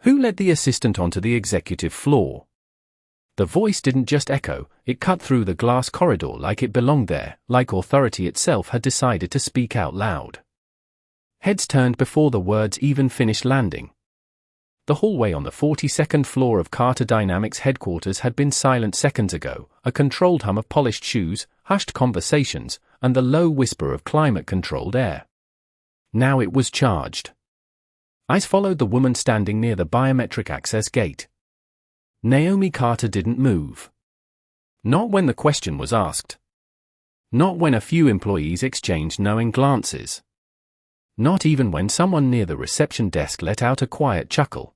Who led the assistant onto the executive floor? The voice didn't just echo, it cut through the glass corridor like it belonged there, like authority itself had decided to speak out loud. Heads turned before the words even finished landing. The hallway on the 42nd floor of Carter Dynamics headquarters had been silent seconds ago, a controlled hum of polished shoes, hushed conversations, and the low whisper of climate-controlled air. Now it was charged. Eyes followed the woman standing near the biometric access gate. Naomi Carter didn't move. Not when the question was asked. Not when a few employees exchanged knowing glances. Not even when someone near the reception desk let out a quiet chuckle.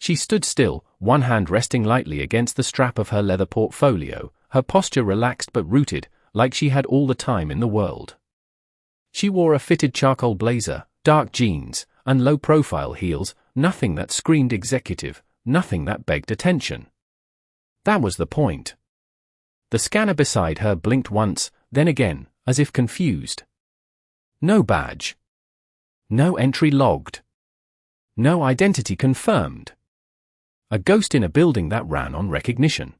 She stood still, one hand resting lightly against the strap of her leather portfolio, her posture relaxed but rooted, like she had all the time in the world. She wore a fitted charcoal blazer, dark jeans, and low-profile heels, nothing that screamed executive, nothing that begged attention. That was the point. The scanner beside her blinked once, then again, as if confused. No badge. No entry logged. No identity confirmed. A ghost in a building that ran on recognition.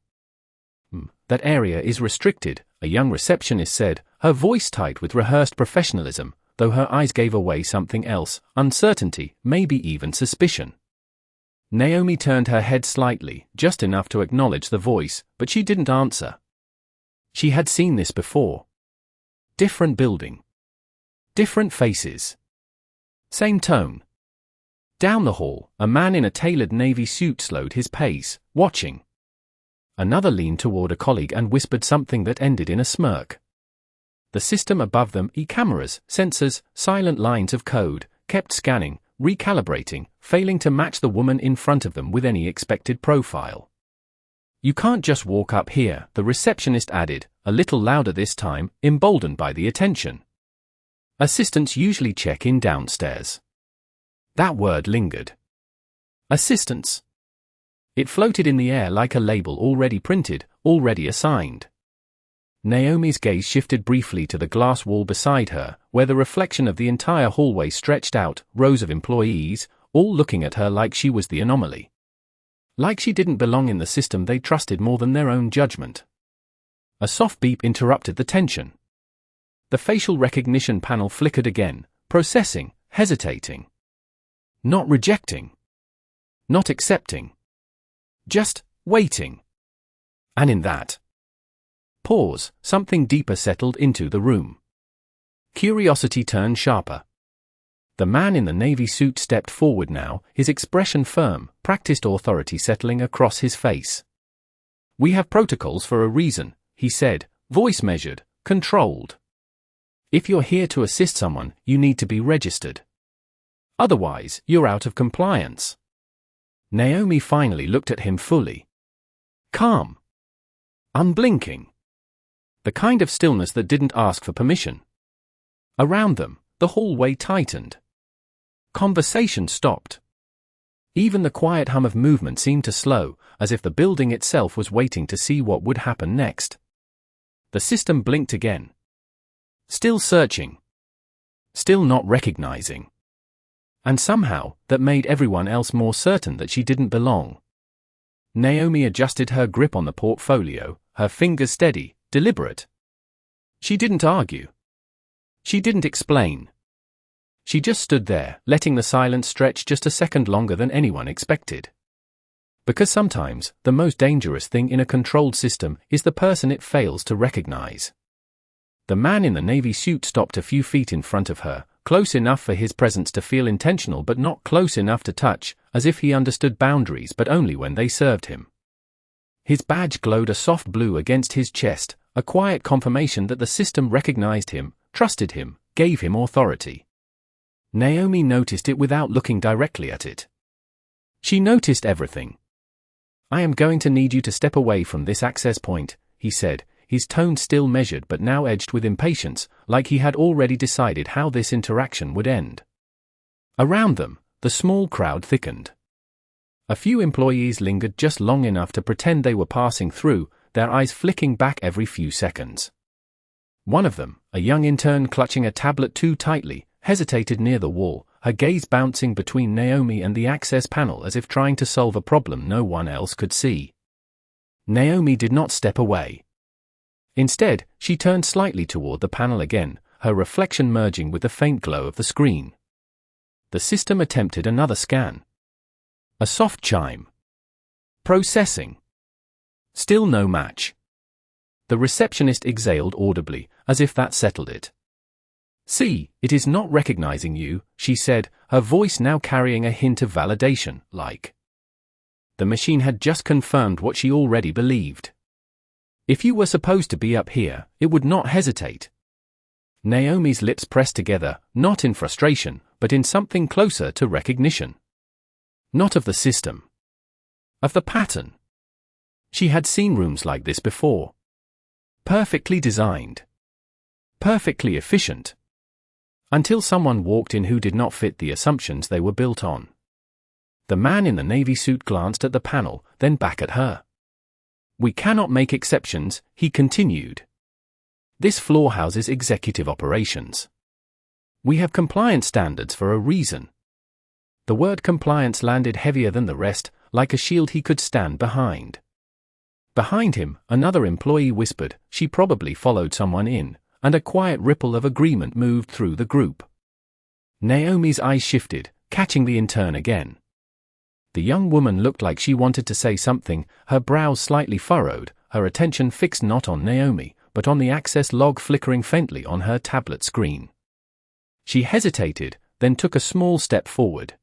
That area is restricted, a young receptionist said, her voice tight with rehearsed professionalism, though her eyes gave away something else, uncertainty, maybe even suspicion. Naomi turned her head slightly, just enough to acknowledge the voice, but she didn't answer. She had seen this before. Different building. Different faces. Same tone. Down the hall, a man in a tailored navy suit slowed his pace, watching. Another leaned toward a colleague and whispered something that ended in a smirk. The system above them, cameras, sensors, silent lines of code, kept scanning, recalibrating, failing to match the woman in front of them with any expected profile. You can't just walk up here, the receptionist added, a little louder this time, emboldened by the attention. Assistants usually check in downstairs. That word lingered. Assistants. It floated in the air like a label already printed, already assigned. Naomi's gaze shifted briefly to the glass wall beside her, where the reflection of the entire hallway stretched out, rows of employees, all looking at her like she was the anomaly. Like she didn't belong in the system they trusted more than their own judgment. A soft beep interrupted the tension. The facial recognition panel flickered again, processing, hesitating. Not rejecting. Not accepting. Just waiting. And in that pause, something deeper settled into the room. Curiosity turned sharper. The man in the navy suit stepped forward now, his expression firm, practiced authority settling across his face. We have protocols for a reason, he said, voice measured, controlled. If you're here to assist someone, you need to be registered. Otherwise, you're out of compliance. Naomi finally looked at him fully. Calm. Unblinking. The kind of stillness that didn't ask for permission. Around them, the hallway tightened. Conversation stopped. Even the quiet hum of movement seemed to slow, as if the building itself was waiting to see what would happen next. The system blinked again. Still searching. Still not recognizing. And somehow, that made everyone else more certain that she didn't belong. Naomi adjusted her grip on the portfolio, her fingers steady, deliberate. She didn't argue. She didn't explain. She just stood there, letting the silence stretch just a second longer than anyone expected. Because sometimes, the most dangerous thing in a controlled system is the person it fails to recognize. The man in the navy suit stopped a few feet in front of her, close enough for his presence to feel intentional but not close enough to touch, as if he understood boundaries but only when they served him. His badge glowed a soft blue against his chest, a quiet confirmation that the system recognized him, trusted him, gave him authority. Naomi noticed it without looking directly at it. She noticed everything. I am going to need you to step away from this access point, he said, his tone still measured but now edged with impatience, like he had already decided how this interaction would end. Around them, the small crowd thickened. A few employees lingered just long enough to pretend they were passing through, their eyes flicking back every few seconds. One of them, a young intern clutching a tablet too tightly, hesitated near the wall, her gaze bouncing between Naomi and the access panel as if trying to solve a problem no one else could see. Naomi did not step away. Instead, she turned slightly toward the panel again, her reflection merging with the faint glow of the screen. The system attempted another scan. A soft chime. Processing. Still no match. The receptionist exhaled audibly, as if that settled it. "See, it is not recognizing you," she said, her voice now carrying a hint of validation, like the machine had just confirmed what she already believed. "If you were supposed to be up here, it would not hesitate." Naomi's lips pressed together, not in frustration, but in something closer to recognition. Not of the system. Of the pattern. She had seen rooms like this before. Perfectly designed. Perfectly efficient. Until someone walked in who did not fit the assumptions they were built on. The man in the navy suit glanced at the panel, then back at her. "We cannot make exceptions," he continued. "This floor houses executive operations. We have compliance standards for a reason." The word compliance landed heavier than the rest, like a shield he could stand behind. Behind him, another employee whispered, "She probably followed someone in," and a quiet ripple of agreement moved through the group. Naomi's eyes shifted, catching the intern again. The young woman looked like she wanted to say something, her brows slightly furrowed, her attention fixed not on Naomi, but on the access log flickering faintly on her tablet screen. She hesitated, then took a small step forward.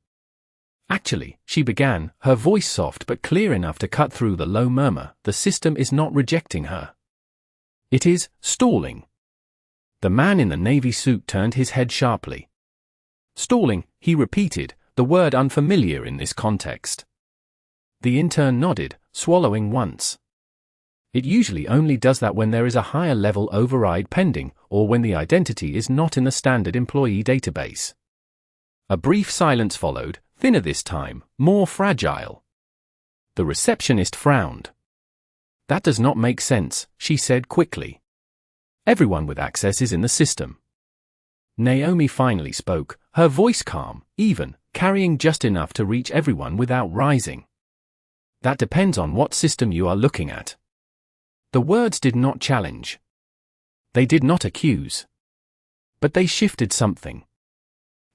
"Actually," she began, her voice soft but clear enough to cut through the low murmur, "the system is not rejecting her. It is stalling." The man in the navy suit turned his head sharply. "Stalling," he repeated, the word unfamiliar in this context. The intern nodded, swallowing once. "It usually only does that when there is a higher level override pending, or when the identity is not in the standard employee database." A brief silence followed, thinner this time, more fragile. The receptionist frowned. "That does not make sense," she said quickly. "Everyone with access is in the system." Naomi finally spoke, her voice calm, even, carrying just enough to reach everyone without rising. "That depends on what system you are looking at." The words did not challenge. They did not accuse. But they shifted something.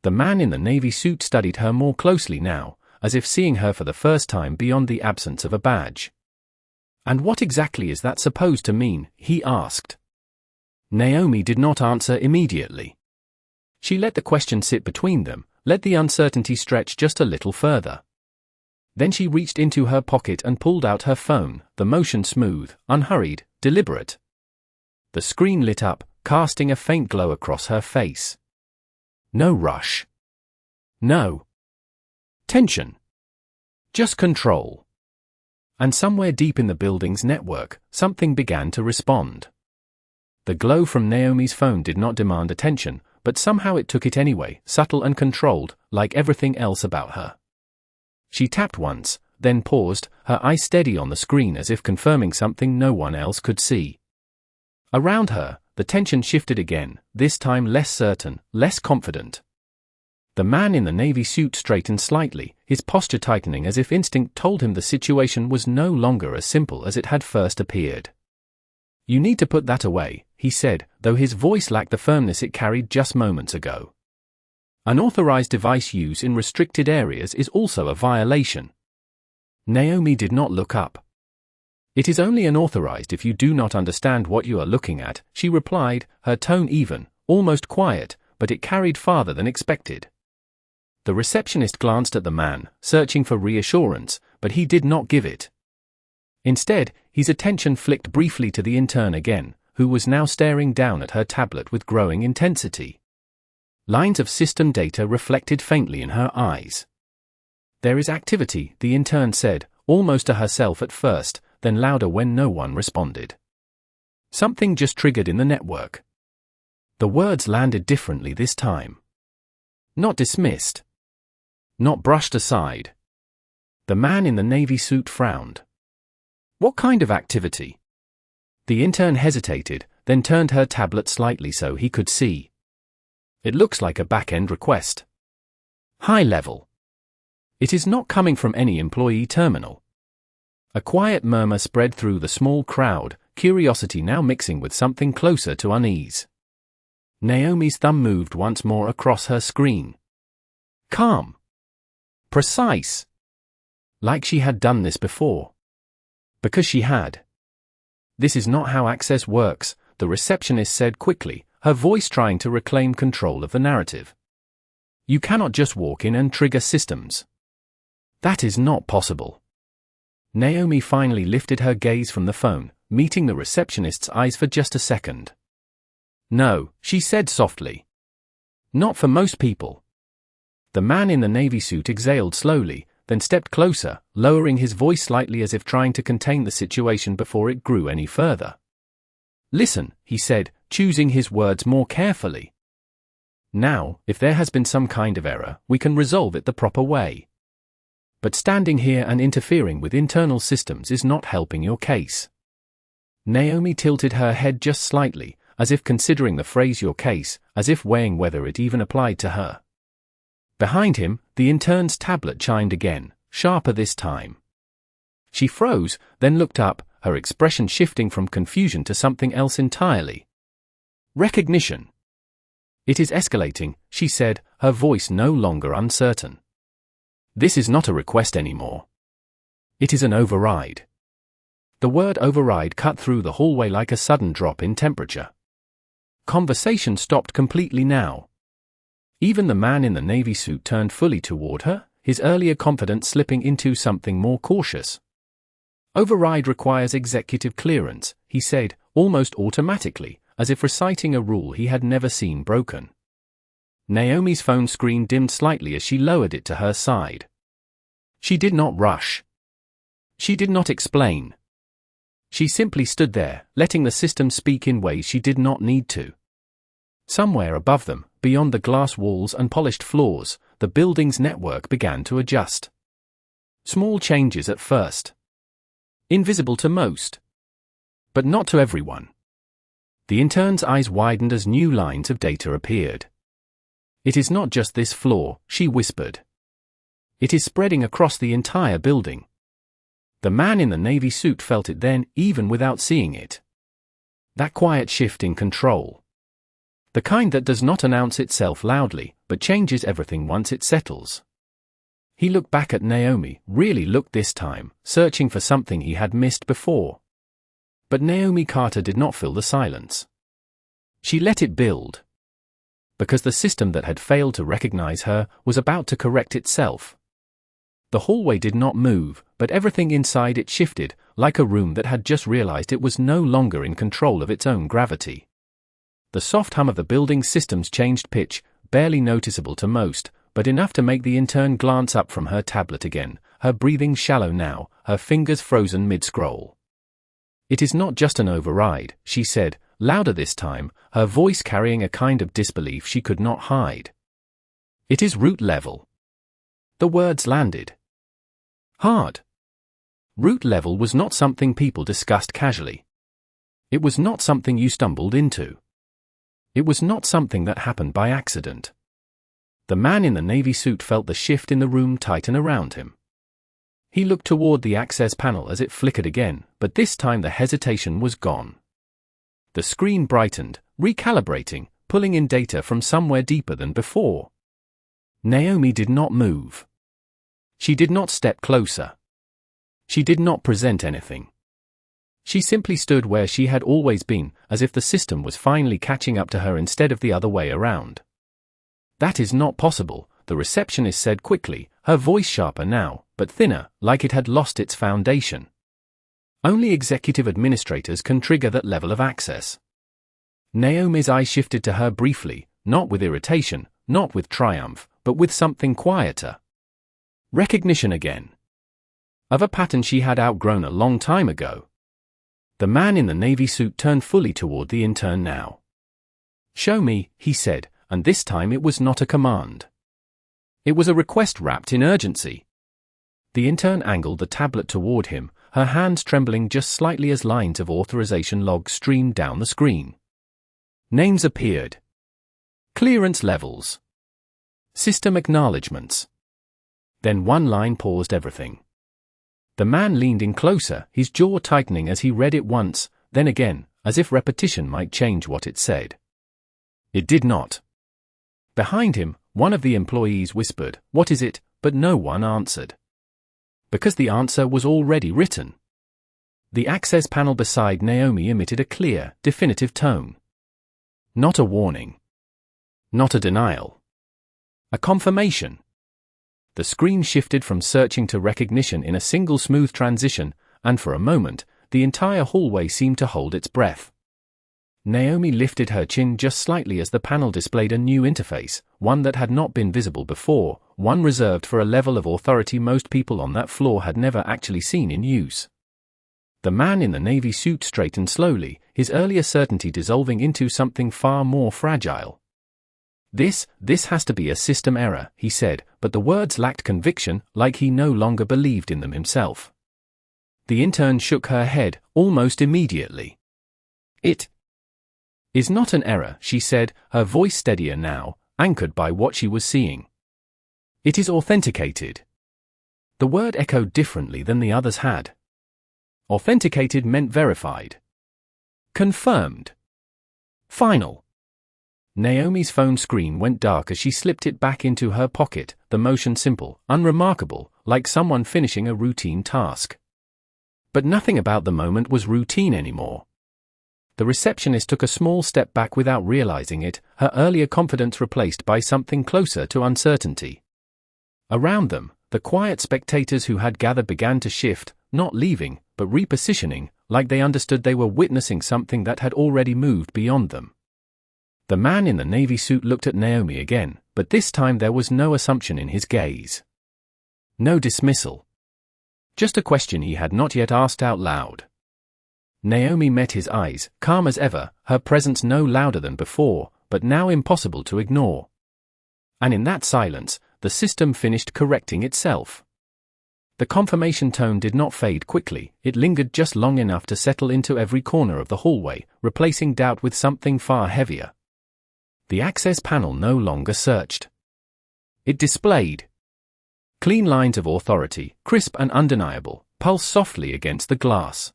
The man in the navy suit studied her more closely now, as if seeing her for the first time beyond the absence of a badge. "And what exactly is that supposed to mean?" he asked. Naomi did not answer immediately. She let the question sit between them, let the uncertainty stretch just a little further. Then she reached into her pocket and pulled out her phone, the motion smooth, unhurried, deliberate. The screen lit up, casting a faint glow across her face. No rush. No tension. Just control. And somewhere deep in the building's network, something began to respond. The glow from Naomi's phone did not demand attention, but somehow it took it anyway, subtle and controlled, like everything else about her. She tapped once, then paused, her eyes steady on the screen as if confirming something no one else could see. Around her, the tension shifted again, this time less certain, less confident. The man in the navy suit straightened slightly, his posture tightening as if instinct told him the situation was no longer as simple as it had first appeared. "You need to put that away," he said, though his voice lacked the firmness it carried just moments ago. "Unauthorized device use in restricted areas is also a violation." Naomi did not look up. "It is only unauthorized if you do not understand what you are looking at," she replied, her tone even, almost quiet, but it carried farther than expected. The receptionist glanced at the man, searching for reassurance, but he did not give it. Instead, his attention flicked briefly to the intern again, who was now staring down at her tablet with growing intensity. Lines of system data reflected faintly in her eyes. "There is activity," the intern said, almost to herself at first, then louder when no one responded. "Something just triggered in the network." The words landed differently this time. Not dismissed. Not brushed aside. The man in the navy suit frowned. "What kind of activity?" The intern hesitated, then turned her tablet slightly so he could see. "It looks like a back-end request." High level. It is not coming from any employee terminal. A quiet murmur spread through the small crowd, curiosity now mixing with something closer to unease. Naomi's thumb moved once more across her screen. Calm. Precise. Like she had done this before. Because she had. This is not how access works, the receptionist said quickly, her voice trying to reclaim control of the narrative. You cannot just walk in and trigger systems. That is not possible. Naomi finally lifted her gaze from the phone, meeting the receptionist's eyes for just a second. No, she said softly. Not for most people. The man in the navy suit exhaled slowly, then stepped closer, lowering his voice slightly as if trying to contain the situation before it grew any further. Listen, he said, choosing his words more carefully. Now, if there has been some kind of error, we can resolve it the proper way. But standing here and interfering with internal systems is not helping your case. Naomi tilted her head just slightly, as if considering the phrase your case, as if weighing whether it even applied to her. Behind him, the intern's tablet chimed again, sharper this time. She froze, then looked up, her expression shifting from confusion to something else entirely. Recognition. It is escalating, she said, her voice no longer uncertain. This is not a request anymore. It is an override. The word override cut through the hallway like a sudden drop in temperature. Conversation stopped completely now. Even the man in the navy suit turned fully toward her, his earlier confidence slipping into something more cautious. Override requires executive clearance, he said, almost automatically, as if reciting a rule he had never seen broken. Naomi's phone screen dimmed slightly as she lowered it to her side. She did not rush. She did not explain. She simply stood there, letting the system speak in ways she did not need to. Somewhere above them, beyond the glass walls and polished floors, the building's network began to adjust. Small changes at first. Invisible to most. But not to everyone. The intern's eyes widened as new lines of data appeared. It is not just this floor, she whispered. It is spreading across the entire building. The man in the navy suit felt it then, even without seeing it. That quiet shift in control. The kind that does not announce itself loudly, but changes everything once it settles. He looked back at Naomi, really looked this time, searching for something he had missed before. But Naomi Carter did not fill the silence. She let it build. Because the system that had failed to recognize her was about to correct itself. The hallway did not move, but everything inside it shifted, like a room that had just realized it was no longer in control of its own gravity. The soft hum of the building's systems changed pitch, barely noticeable to most, but enough to make the intern glance up from her tablet again, her breathing shallow now, her fingers frozen mid-scroll. It is not just an override, she said, louder this time, her voice carrying a kind of disbelief she could not hide. It is root level. The words landed. Hard. Root level was not something people discussed casually. It was not something you stumbled into. It was not something that happened by accident. The man in the navy suit felt the shift in the room tighten around him. He looked toward the access panel as it flickered again, but this time the hesitation was gone. The screen brightened, recalibrating, pulling in data from somewhere deeper than before. Naomi did not move. She did not step closer. She did not present anything. She simply stood where she had always been, as if the system was finally catching up to her instead of the other way around. That is not possible, the receptionist said quickly, her voice sharper now, but thinner, like it had lost its foundation. Only executive administrators can trigger that level of access. Naomi's eye shifted to her briefly, not with irritation, not with triumph, but with something quieter. Recognition again. Of a pattern she had outgrown a long time ago. The man in the navy suit turned fully toward the intern now. Show me, he said, and this time it was not a command. It was a request wrapped in urgency. The intern angled the tablet toward him, her hands trembling just slightly as lines of authorization logs streamed down the screen. Names appeared. Clearance levels. System acknowledgements. Then one line paused everything. The man leaned in closer, his jaw tightening as he read it once, then again, as if repetition might change what it said. It did not. Behind him, one of the employees whispered, "What is it?" but no one answered. Because the answer was already written. The access panel beside Naomi emitted a clear, definitive tone. Not a warning. Not a denial. A confirmation. The screen shifted from searching to recognition in a single smooth transition, and for a moment, the entire hallway seemed to hold its breath. Naomi lifted her chin just slightly as the panel displayed a new interface, one that had not been visible before, one reserved for a level of authority most people on that floor had never actually seen in use. The man in the navy suit straightened slowly, his earlier certainty dissolving into something far more fragile. This has to be a system error," he said, but the words lacked conviction, like he no longer believed in them himself. The intern shook her head, almost immediately. "It is not an error," she said, her voice steadier now, anchored by what she was seeing. "It is authenticated." The word echoed differently than the others had. Authenticated meant verified. Confirmed. Final. Naomi's phone screen went dark as she slipped it back into her pocket, the motion simple, unremarkable, like someone finishing a routine task. But nothing about the moment was routine anymore. The receptionist took a small step back without realizing it, her earlier confidence replaced by something closer to uncertainty. Around them, the quiet spectators who had gathered began to shift, not leaving, but repositioning, like they understood they were witnessing something that had already moved beyond them. The man in the navy suit looked at Naomi again, but this time there was no assumption in his gaze. No dismissal. Just a question he had not yet asked out loud. Naomi met his eyes, calm as ever, her presence no louder than before, but now impossible to ignore. And in that silence, the system finished correcting itself. The confirmation tone did not fade quickly, it lingered just long enough to settle into every corner of the hallway, replacing doubt with something far heavier. The access panel no longer searched. It displayed clean lines of authority, crisp and undeniable, pulse softly against the glass.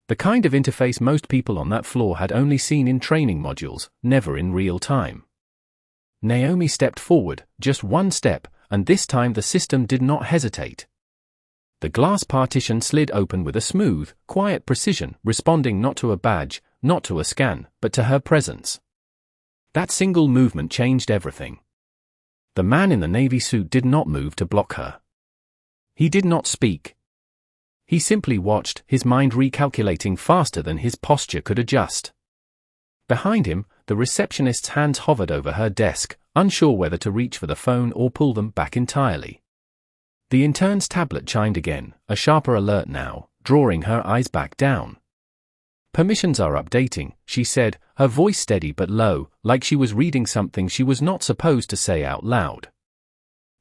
The kind of interface most people on that floor had only seen in training modules, never in real time. Naomi stepped forward, just one step, and this time the system did not hesitate. The glass partition slid open with a smooth, quiet precision, responding not to a badge, not to a scan, but to her presence. That single movement changed everything. The man in the navy suit did not move to block her. He did not speak. He simply watched, his mind recalculating faster than his posture could adjust. Behind him, the receptionist's hands hovered over her desk, unsure whether to reach for the phone or pull them back entirely. The intern's tablet chimed again, a sharper alert now, drawing her eyes back down. "Permissions are updating," she said, her voice steady but low, like she was reading something she was not supposed to say out loud.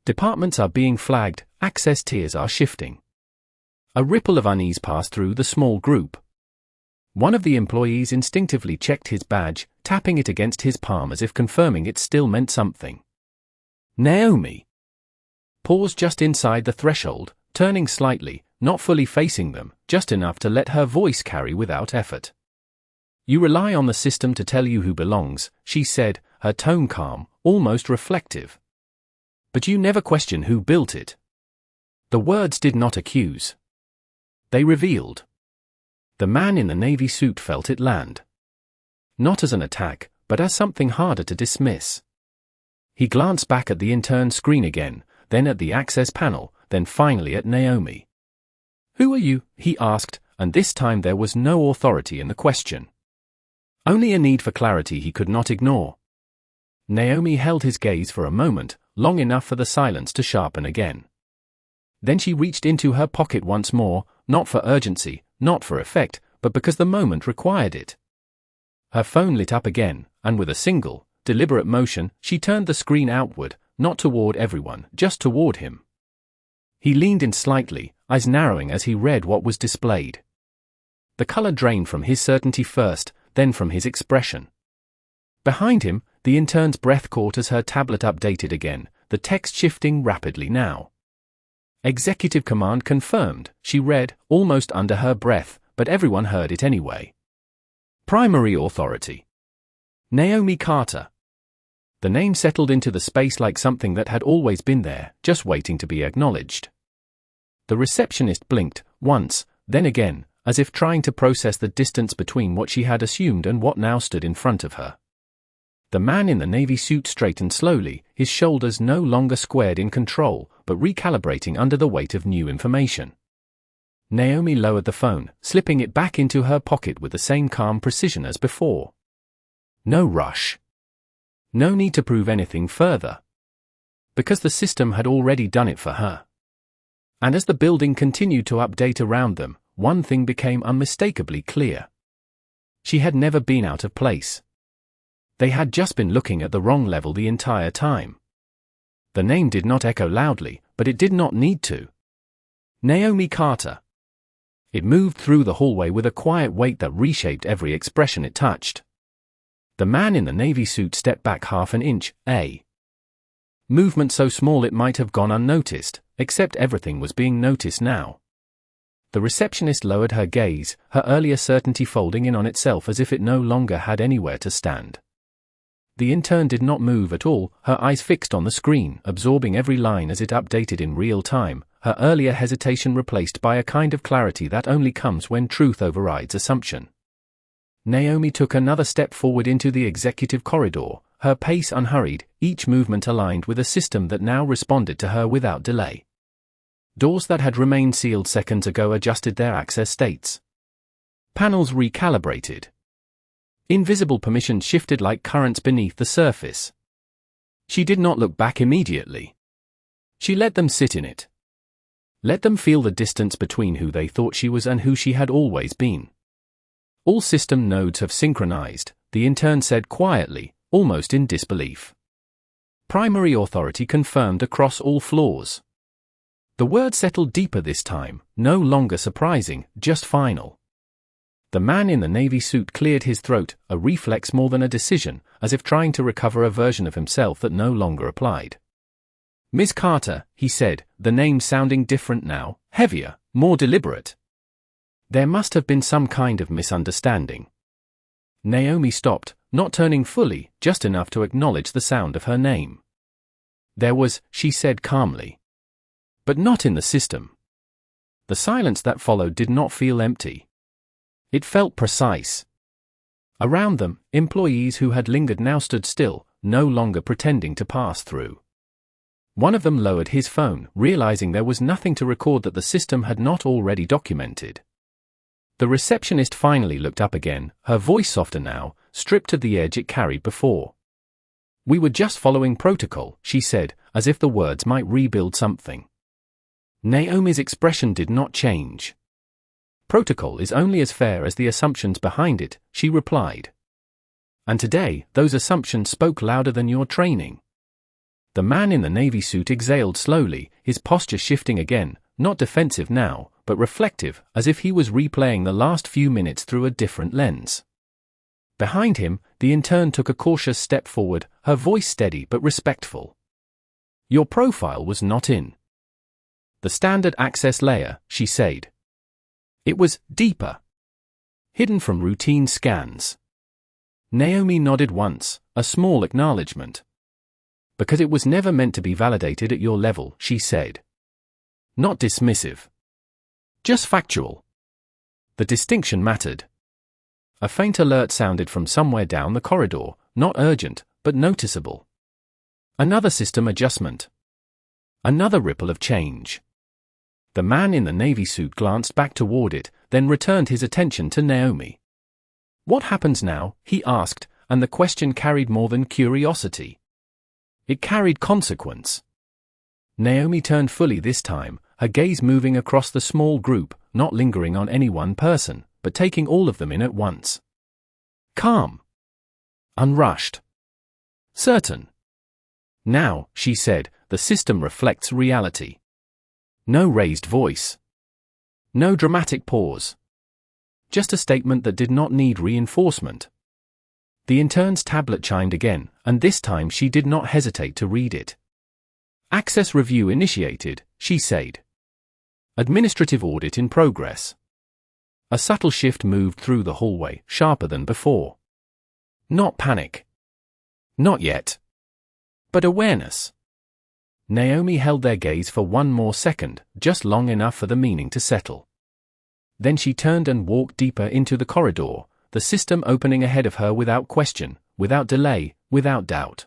"Departments are being flagged, access tiers are shifting." A ripple of unease passed through the small group. One of the employees instinctively checked his badge, tapping it against his palm as if confirming it still meant something. Naomi paused just inside the threshold, turning slightly, not fully facing them, just enough to let her voice carry without effort. "You rely on the system to tell you who belongs," she said, her tone calm, almost reflective. "But you never question who built it." The words did not accuse. They revealed. The man in the navy suit felt it land. Not as an attack, but as something harder to dismiss. He glanced back at the intern screen again, then at the access panel, then finally at Naomi. "Who are you?" he asked, and this time there was no authority in the question. Only a need for clarity he could not ignore. Naomi held his gaze for a moment, long enough for the silence to sharpen again. Then she reached into her pocket once more, not for urgency, not for effect, but because the moment required it. Her phone lit up again, and with a single, deliberate motion, she turned the screen outward, not toward everyone, just toward him. He leaned in slightly, eyes narrowing as he read what was displayed. The color drained from his certainty first, then from his expression. Behind him, the intern's breath caught as her tablet updated again, the text shifting rapidly now. Executive command confirmed, she read, almost under her breath, but everyone heard it anyway. Primary authority. Naomi Carter. The name settled into the space like something that had always been there, just waiting to be acknowledged. The receptionist blinked, once, then again, as if trying to process the distance between what she had assumed and what now stood in front of her. The man in the navy suit straightened slowly, his shoulders no longer squared in control, but recalibrating under the weight of new information. Naomi lowered the phone, slipping it back into her pocket with the same calm precision as before. No rush. No need to prove anything further. Because the system had already done it for her. And as the building continued to update around them, one thing became unmistakably clear. She had never been out of place. They had just been looking at the wrong level the entire time. The name did not echo loudly, but it did not need to. Naomi Carter. It moved through the hallway with a quiet weight that reshaped every expression it touched. The man in the navy suit stepped back half an inch, a movement so small it might have gone unnoticed, except everything was being noticed now. The receptionist lowered her gaze, her earlier certainty folding in on itself as if it no longer had anywhere to stand. The intern did not move at all, her eyes fixed on the screen, absorbing every line as it updated in real time, her earlier hesitation replaced by a kind of clarity that only comes when truth overrides assumption. Naomi took another step forward into the executive corridor, her pace unhurried, each movement aligned with a system that now responded to her without delay. Doors that had remained sealed seconds ago adjusted their access states. Panels recalibrated. Invisible permissions shifted like currents beneath the surface. She did not look back immediately. She let them sit in it. Let them feel the distance between who they thought she was and who she had always been. All system nodes have synchronized, the intern said quietly, almost in disbelief. Primary authority confirmed across all floors. The word settled deeper this time, no longer surprising, just final. The man in the navy suit cleared his throat, a reflex more than a decision, as if trying to recover a version of himself that no longer applied. Miss Carter, he said, the name sounding different now, heavier, more deliberate. There must have been some kind of misunderstanding. Naomi stopped, not turning fully, just enough to acknowledge the sound of her name. There was, she said calmly. But not in the system. The silence that followed did not feel empty. It felt precise. Around them, employees who had lingered now stood still, no longer pretending to pass through. One of them lowered his phone, realizing there was nothing to record that the system had not already documented. The receptionist finally looked up again, her voice softer now, stripped of the edge it carried before. We were just following protocol, she said, as if the words might rebuild something. Naomi's expression did not change. Protocol is only as fair as the assumptions behind it, she replied. And today, those assumptions spoke louder than your training. The man in the navy suit exhaled slowly, his posture shifting again, not defensive now, but reflective, as if he was replaying the last few minutes through a different lens. Behind him, the intern took a cautious step forward, her voice steady but respectful. Your profile was not in the standard access layer, she said. It was deeper. Hidden from routine scans. Naomi nodded once, a small acknowledgement. Because it was never meant to be validated at your level, she said. Not dismissive. Just factual. The distinction mattered. A faint alert sounded from somewhere down the corridor, not urgent, but noticeable. Another system adjustment. Another ripple of change. The man in the navy suit glanced back toward it, then returned his attention to Naomi. What happens now? He asked, and the question carried more than curiosity. It carried consequence. Naomi turned fully this time, her gaze moving across the small group, not lingering on any one person, but taking all of them in at once. Calm. Unrushed. Certain. Now, she said, the system reflects reality. No raised voice. No dramatic pause. Just a statement that did not need reinforcement. The intern's tablet chimed again, and this time she did not hesitate to read it. Access review initiated, she said. Administrative audit in progress. A subtle shift moved through the hallway, sharper than before. Not panic. Not yet. But awareness. Naomi held their gaze for one more second, just long enough for the meaning to settle. Then she turned and walked deeper into the corridor, the system opening ahead of her without question, without delay, without doubt.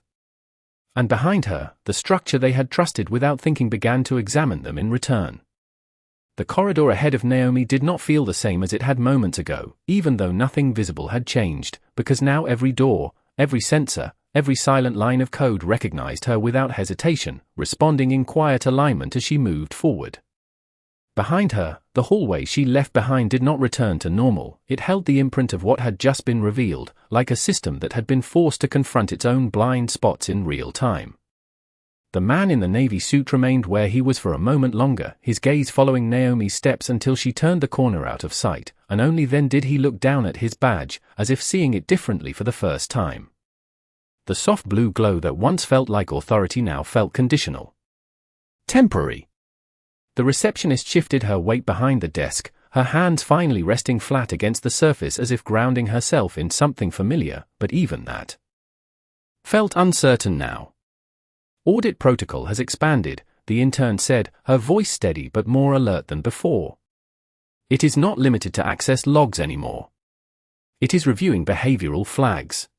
And behind her, the structure they had trusted without thinking began to examine them in return. The corridor ahead of Naomi did not feel the same as it had moments ago, even though nothing visible had changed, because now every door, every sensor, every silent line of code recognized her without hesitation, responding in quiet alignment as she moved forward. Behind her, the hallway she left behind did not return to normal. It held the imprint of what had just been revealed, like a system that had been forced to confront its own blind spots in real time. The man in the navy suit remained where he was for a moment longer, his gaze following Naomi's steps until she turned the corner out of sight, and only then did he look down at his badge, as if seeing it differently for the first time. The soft blue glow that once felt like authority now felt conditional. Temporary. The receptionist shifted her weight behind the desk, her hands finally resting flat against the surface as if grounding herself in something familiar, but even that felt uncertain now. Audit protocol has expanded, the intern said, her voice steady but more alert than before. It is not limited to access logs anymore. It is reviewing behavioral flags.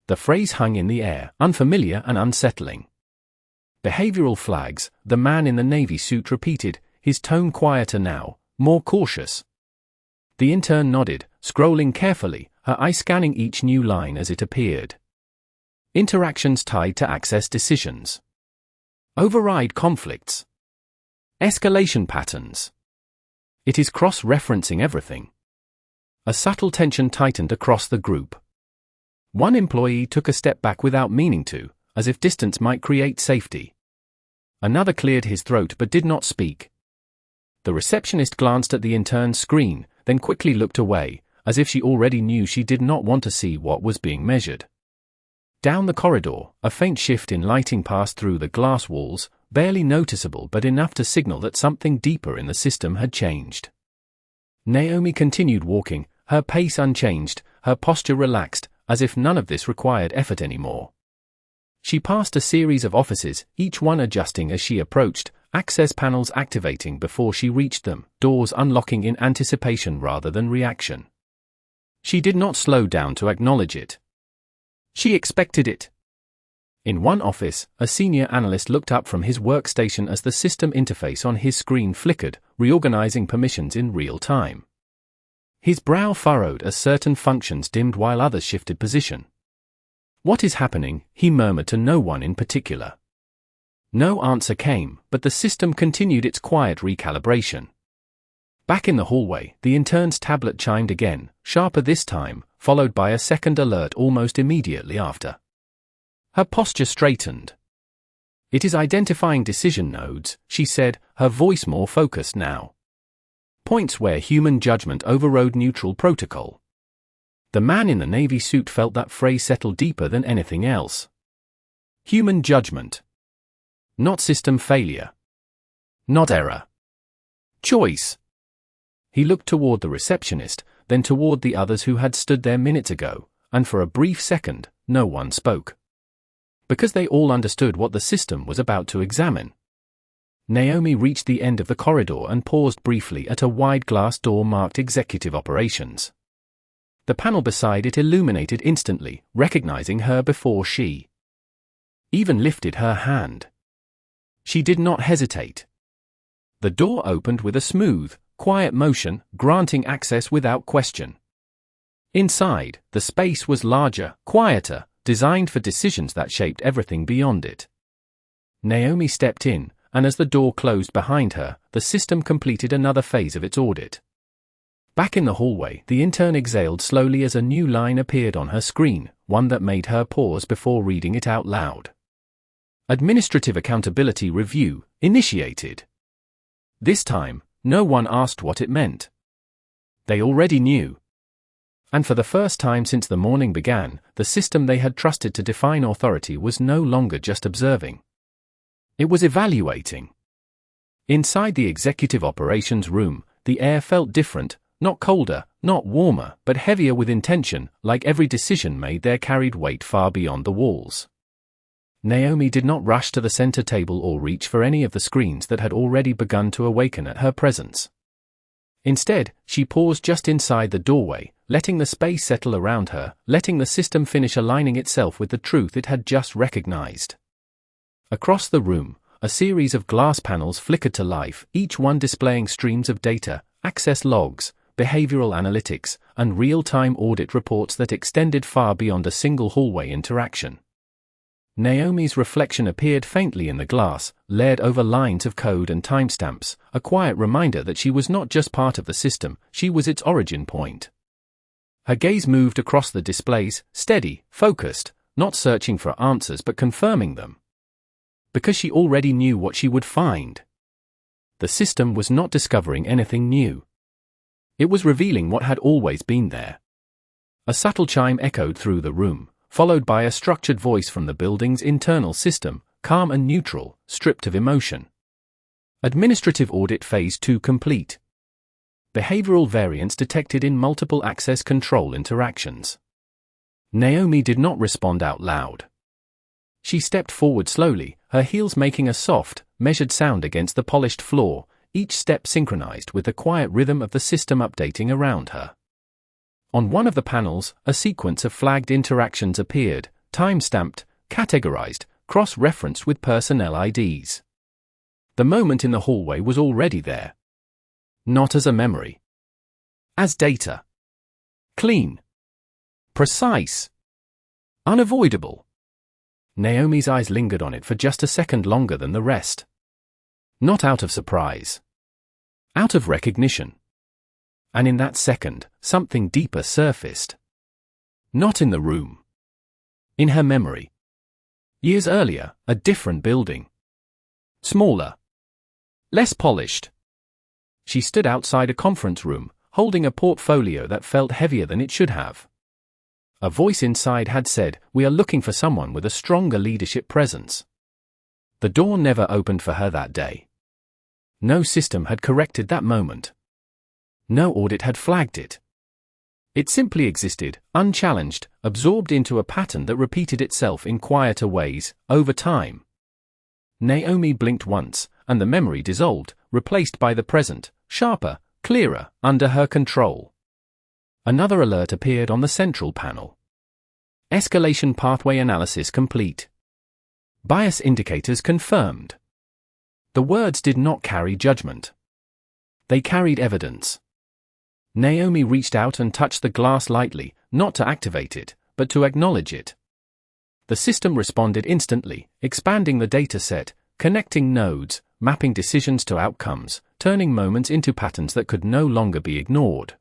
The phrase hung in the air, unfamiliar and unsettling. Behavioral flags, the man in the navy suit repeated, his tone quieter now, more cautious. The intern nodded, scrolling carefully, her eye scanning each new line as it appeared. Interactions tied to access decisions. Override conflicts. Escalation patterns. It is cross-referencing everything. A subtle tension tightened across the group. One employee took a step back without meaning to, as if distance might create safety. Another cleared his throat but did not speak. The receptionist glanced at the intern's screen, then quickly looked away, as if she already knew she did not want to see what was being measured. Down the corridor, a faint shift in lighting passed through the glass walls, barely noticeable but enough to signal that something deeper in the system had changed. Naomi continued walking, her pace unchanged, her posture relaxed, as if none of this required effort anymore. She passed a series of offices, each one adjusting as she approached, access panels activating before she reached them, doors unlocking in anticipation rather than reaction. She did not slow down to acknowledge it. She expected it. In one office, a senior analyst looked up from his workstation as the system interface on his screen flickered, reorganizing permissions in real time. His brow furrowed as certain functions dimmed while others shifted position. "What is happening?" he murmured to no one in particular. No answer came, but the system continued its quiet recalibration. Back in the hallway, the intern's tablet chimed again, sharper this time, followed by a second alert almost immediately after. Her posture straightened. "It is identifying decision nodes," she said, her voice more focused now. "Points where human judgment overrode neutral protocol." The man in the navy suit felt that phrase settle deeper than anything else. Human judgment. Not system failure. Not error. Choice. He looked toward the receptionist, then toward the others who had stood there minutes ago, and for a brief second, no one spoke. Because they all understood what the system was about to examine. Naomi reached the end of the corridor and paused briefly at a wide glass door marked Executive Operations. The panel beside it illuminated instantly, recognizing her before she even lifted her hand. She did not hesitate. The door opened with a smooth, quiet motion, granting access without question. Inside, the space was larger, quieter, designed for decisions that shaped everything beyond it. Naomi stepped in, and as the door closed behind her, the system completed another phase of its audit. Back in the hallway, the intern exhaled slowly as a new line appeared on her screen, one that made her pause before reading it out loud. Administrative Accountability Review, initiated. This time, no one asked what it meant. They already knew. And for the first time since the morning began, the system they had trusted to define authority was no longer just observing. It was evaluating. Inside the executive operations room, the air felt different, not colder, not warmer, but heavier with intention, like every decision made there carried weight far beyond the walls. Naomi did not rush to the center table or reach for any of the screens that had already begun to awaken at her presence. Instead, she paused just inside the doorway, letting the space settle around her, letting the system finish aligning itself with the truth it had just recognized. Across the room, a series of glass panels flickered to life, each one displaying streams of data, access logs, behavioral analytics, and real-time audit reports that extended far beyond a single hallway interaction. Naomi's reflection appeared faintly in the glass, layered over lines of code and timestamps, a quiet reminder that she was not just part of the system, she was its origin point. Her gaze moved across the displays, steady, focused, not searching for answers but confirming them. Because she already knew what she would find. The system was not discovering anything new. It was revealing what had always been there. A subtle chime echoed through the room, followed by a structured voice from the building's internal system, calm and neutral, stripped of emotion. Administrative audit phase 2 complete. Behavioral variance detected in multiple access control interactions. Naomi did not respond out loud. She stepped forward slowly, her heels making a soft, measured sound against the polished floor, each step synchronized with the quiet rhythm of the system updating around her. On one of the panels, a sequence of flagged interactions appeared, time-stamped, categorized, cross-referenced with personnel IDs. The moment in the hallway was already there. Not as a memory. As data. Clean. Precise. Unavoidable. Naomi's eyes lingered on it for just a second longer than the rest. Not out of surprise. Out of recognition. And in that second, something deeper surfaced. Not in the room. In her memory. Years earlier, a different building. Smaller. Less polished. She stood outside a conference room, holding a portfolio that felt heavier than it should have. A voice inside had said, "We are looking for someone with a stronger leadership presence." The door never opened for her that day. No system had corrected that moment. No audit had flagged it. It simply existed, unchallenged, absorbed into a pattern that repeated itself in quieter ways, over time. Naomi blinked once, and the memory dissolved, replaced by the present, sharper, clearer, under her control. Another alert appeared on the central panel. Escalation pathway analysis complete. Bias indicators confirmed. The words did not carry judgment. They carried evidence. Naomi reached out and touched the glass lightly, not to activate it, but to acknowledge it. The system responded instantly, expanding the data set, connecting nodes, mapping decisions to outcomes, turning moments into patterns that could no longer be ignored.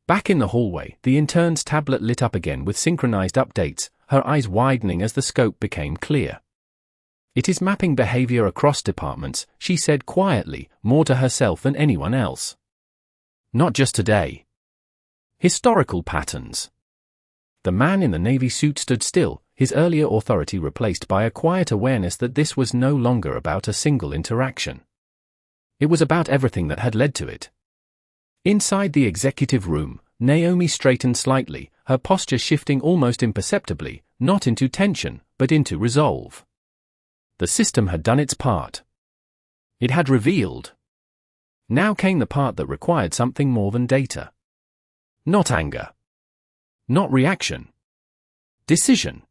Back in the hallway, the intern's tablet lit up again with synchronized updates, her eyes widening as the scope became clear. "It is mapping behavior across departments," she said quietly, more to herself than anyone else. Not just today. Historical patterns. The man in the navy suit stood still, his earlier authority replaced by a quiet awareness that this was no longer about a single interaction. It was about everything that had led to it. Inside the executive room, Naomi straightened slightly, her posture shifting almost imperceptibly, not into tension, but into resolve. The system had done its part. It had revealed. Now came the part that required something more than data. Not anger. Not reaction. Decision.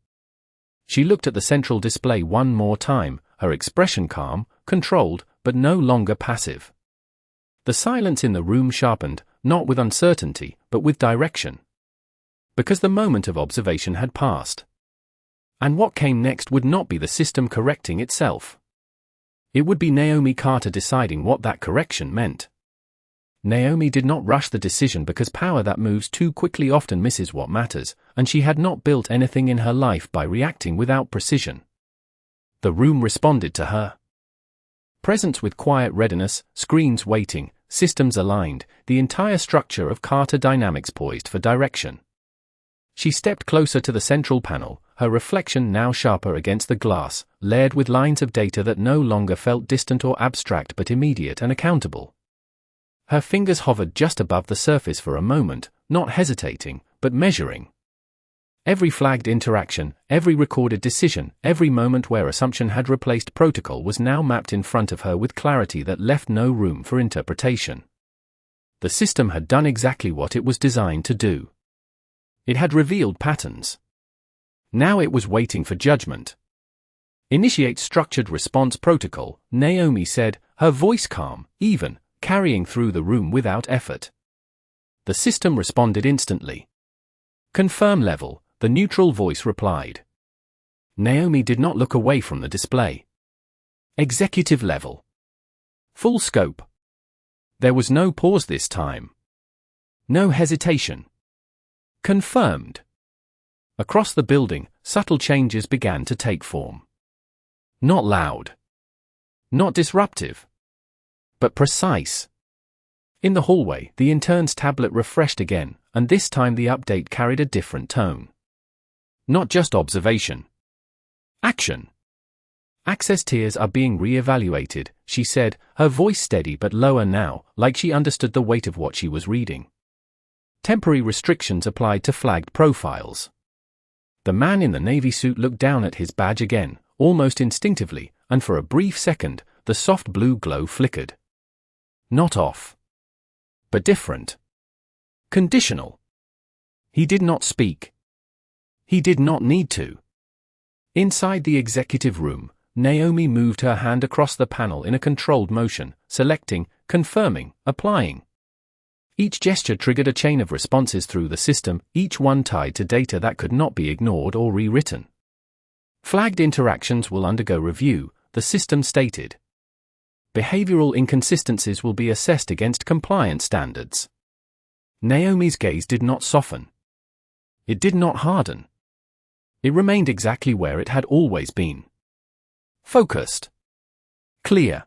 She looked at the central display one more time, her expression calm, controlled, but no longer passive. The silence in the room sharpened, not with uncertainty, but with direction. Because the moment of observation had passed. And what came next would not be the system correcting itself. It would be Naomi Carter deciding what that correction meant. Naomi did not rush the decision because power that moves too quickly often misses what matters, and she had not built anything in her life by reacting without precision. The room responded to her presence with quiet readiness, screens waiting, systems aligned, the entire structure of Carter dynamics poised for direction. She stepped closer to the central panel, her reflection now sharper against the glass, layered with lines of data that no longer felt distant or abstract but immediate and accountable. Her fingers hovered just above the surface for a moment, not hesitating, but measuring. Every flagged interaction, every recorded decision, every moment where assumption had replaced protocol was now mapped in front of her with clarity that left no room for interpretation. The system had done exactly what it was designed to do. It had revealed patterns. Now it was waiting for judgment. "Initiate structured response protocol," Naomi said, her voice calm, even, carrying through the room without effort. The system responded instantly. "Confirm level," the neutral voice replied. Naomi did not look away from the display. "Executive level. Full scope." There was no pause this time. No hesitation. "Confirmed." Across the building, subtle changes began to take form. Not loud. Not disruptive. But precise. In the hallway, the intern's tablet refreshed again, and this time the update carried a different tone. Not just observation. Action. "Access tiers are being re-evaluated," she said, her voice steady but lower now, like she understood the weight of what she was reading. "Temporary restrictions applied to flagged profiles." The man in the navy suit looked down at his badge again, almost instinctively, and for a brief second, the soft blue glow flickered. Not off. But different. Conditional. He did not speak. He did not need to. Inside the executive room, Naomi moved her hand across the panel in a controlled motion, selecting, confirming, applying. Each gesture triggered a chain of responses through the system, each one tied to data that could not be ignored or rewritten. "Flagged interactions will undergo review," the system stated. "Behavioral inconsistencies will be assessed against compliance standards." Naomi's gaze did not soften. It did not harden. It remained exactly where it had always been. Focused. Clear.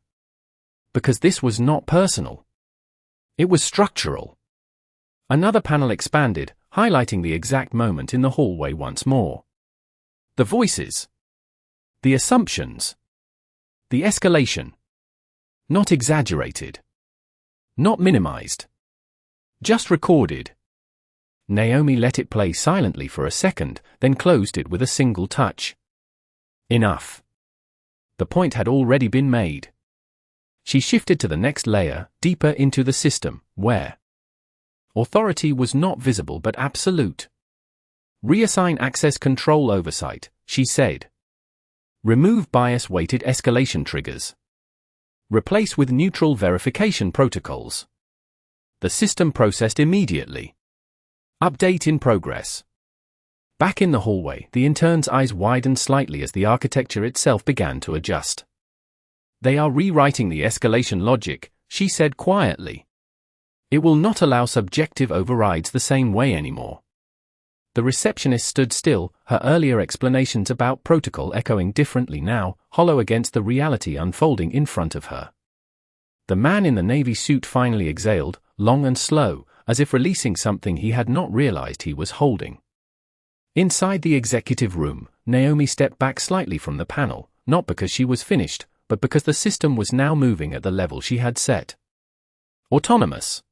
Because this was not personal. It was structural. Another panel expanded, highlighting the exact moment in the hallway once more. The voices. The assumptions. The escalation. Not exaggerated. Not minimized. Just recorded. Naomi let it play silently for a second, then closed it with a single touch. Enough. The point had already been made. She shifted to the next layer, deeper into the system, where authority was not visible but absolute. "Reassign access control oversight," she said. "Remove bias-weighted escalation triggers. Replace with neutral verification protocols." The system processed immediately. Update in progress. Back in the hallway, the intern's eyes widened slightly as the architecture itself began to adjust. "They are rewriting the escalation logic," she said quietly. "It will not allow subjective overrides the same way anymore." The receptionist stood still, her earlier explanations about protocol echoing differently now, hollow against the reality unfolding in front of her. The man in the navy suit finally exhaled, long and slow, as if releasing something he had not realized he was holding. Inside the executive room, Naomi stepped back slightly from the panel, not because she was finished, but because the system was now moving at the level she had set. Autonomous.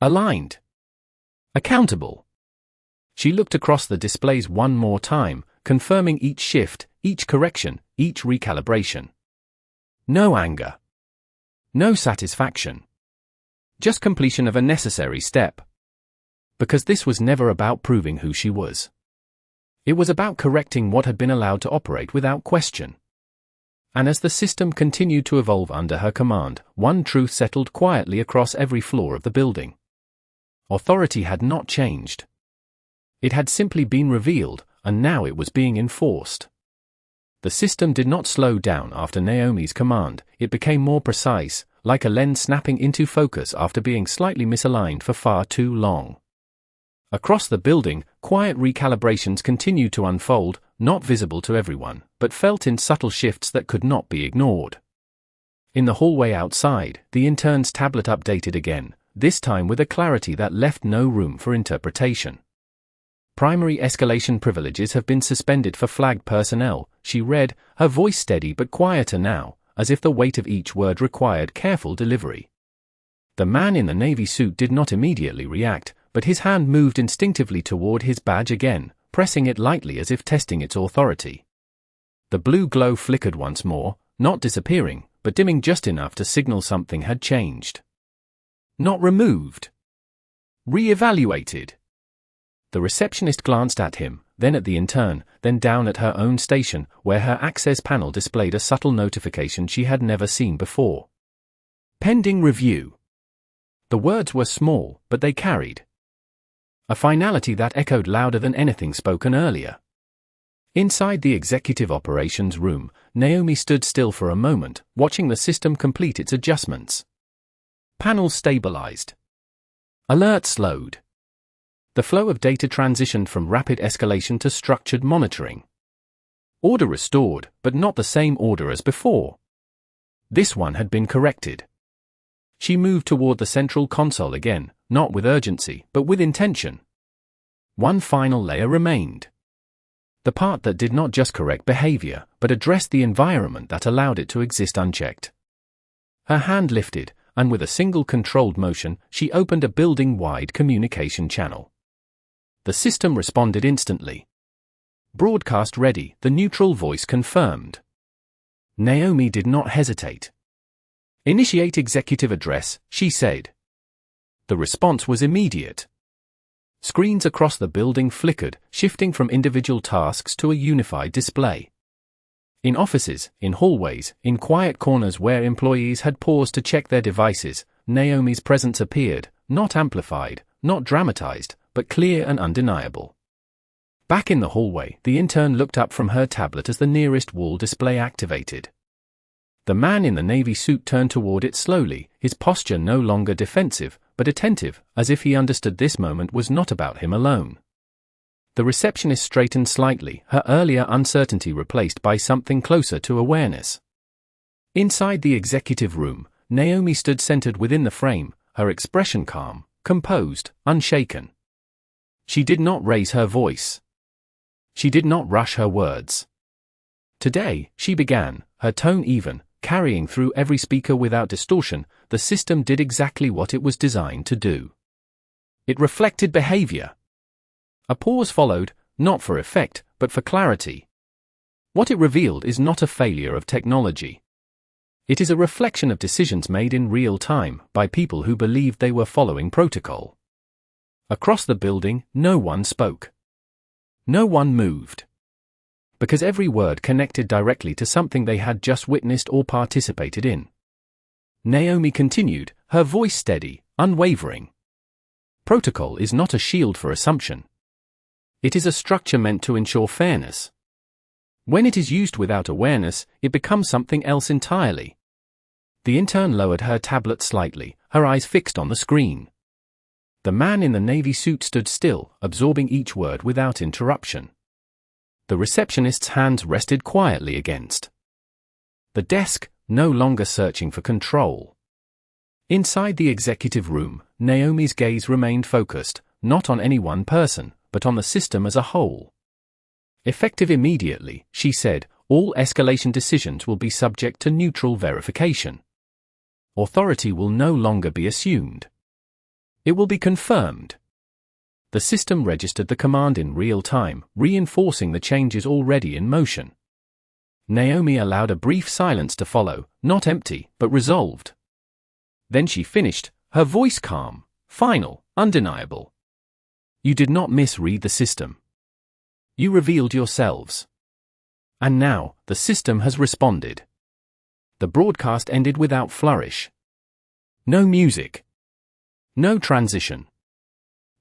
Aligned. Accountable. She looked across the displays one more time, confirming each shift, each correction, each recalibration. No anger. No satisfaction. Just completion of a necessary step. Because this was never about proving who she was. It was about correcting what had been allowed to operate without question. And as the system continued to evolve under her command, one truth settled quietly across every floor of the building. Authority had not changed. It had simply been revealed, and now it was being enforced. The system did not slow down after Naomi's command, it became more precise, like a lens snapping into focus after being slightly misaligned for far too long. Across the building, quiet recalibrations continued to unfold, not visible to everyone, but felt in subtle shifts that could not be ignored. In the hallway outside, the intern's tablet updated again, this time with a clarity that left no room for interpretation. Primary escalation privileges have been suspended for flagged personnel, she read, her voice steady but quieter now, as if the weight of each word required careful delivery. The man in the navy suit did not immediately react, but his hand moved instinctively toward his badge again, pressing it lightly as if testing its authority. The blue glow flickered once more, not disappearing, but dimming just enough to signal something had changed. Not removed. Re-evaluated. The receptionist glanced at him, then at the intern, then down at her own station, where her access panel displayed a subtle notification she had never seen before. Pending review. The words were small, but they carried a finality that echoed louder than anything spoken earlier. Inside the executive operations room, Naomi stood still for a moment, watching the system complete its adjustments. Panels stabilized. Alerts slowed. The flow of data transitioned from rapid escalation to structured monitoring. Order restored, but not the same order as before. This one had been corrected. She moved toward the central console again, not with urgency, but with intention. One final layer remained. The part that did not just correct behavior, but addressed the environment that allowed it to exist unchecked. Her hand lifted, and with a single controlled motion, she opened a building-wide communication channel. The system responded instantly. Broadcast ready, the neutral voice confirmed. Naomi did not hesitate. Initiate executive address, she said. The response was immediate. Screens across the building flickered, shifting from individual tasks to a unified display. In offices, in hallways, in quiet corners where employees had paused to check their devices, Naomi's presence appeared, not amplified, not dramatized, but clear and undeniable. Back in the hallway, the intern looked up from her tablet as the nearest wall display activated. The man in the navy suit turned toward it slowly, his posture no longer defensive, but attentive, as if he understood this moment was not about him alone. The receptionist straightened slightly, her earlier uncertainty replaced by something closer to awareness. Inside the executive room, Naomi stood centered within the frame, her expression calm, composed, unshaken. She did not raise her voice. She did not rush her words. Today, she began, her tone even, carrying through every speaker without distortion. The system did exactly what it was designed to do. It reflected behavior. A pause followed, not for effect, but for clarity. What it revealed is not a failure of technology. It is a reflection of decisions made in real time by people who believed they were following protocol. Across the building, no one spoke. No one moved. Because every word connected directly to something they had just witnessed or participated in. Naomi continued, her voice steady, unwavering. Protocol is not a shield for assumption. It is a structure meant to ensure fairness. When it is used without awareness, it becomes something else entirely. The intern lowered her tablet slightly, her eyes fixed on the screen. The man in the navy suit stood still, absorbing each word without interruption. The receptionist's hands rested quietly against the desk, no longer searching for control. Inside the executive room, Naomi's gaze remained focused, not on any one person, but on the system as a whole. Effective immediately, she said, all escalation decisions will be subject to neutral verification. Authority will no longer be assumed. It will be confirmed. The system registered the command in real time, reinforcing the changes already in motion. Naomi allowed a brief silence to follow, not empty, but resolved. Then she finished, her voice calm, final, undeniable. You did not misread the system. You revealed yourselves. And now, the system has responded. The broadcast ended without flourish. No music. No transition.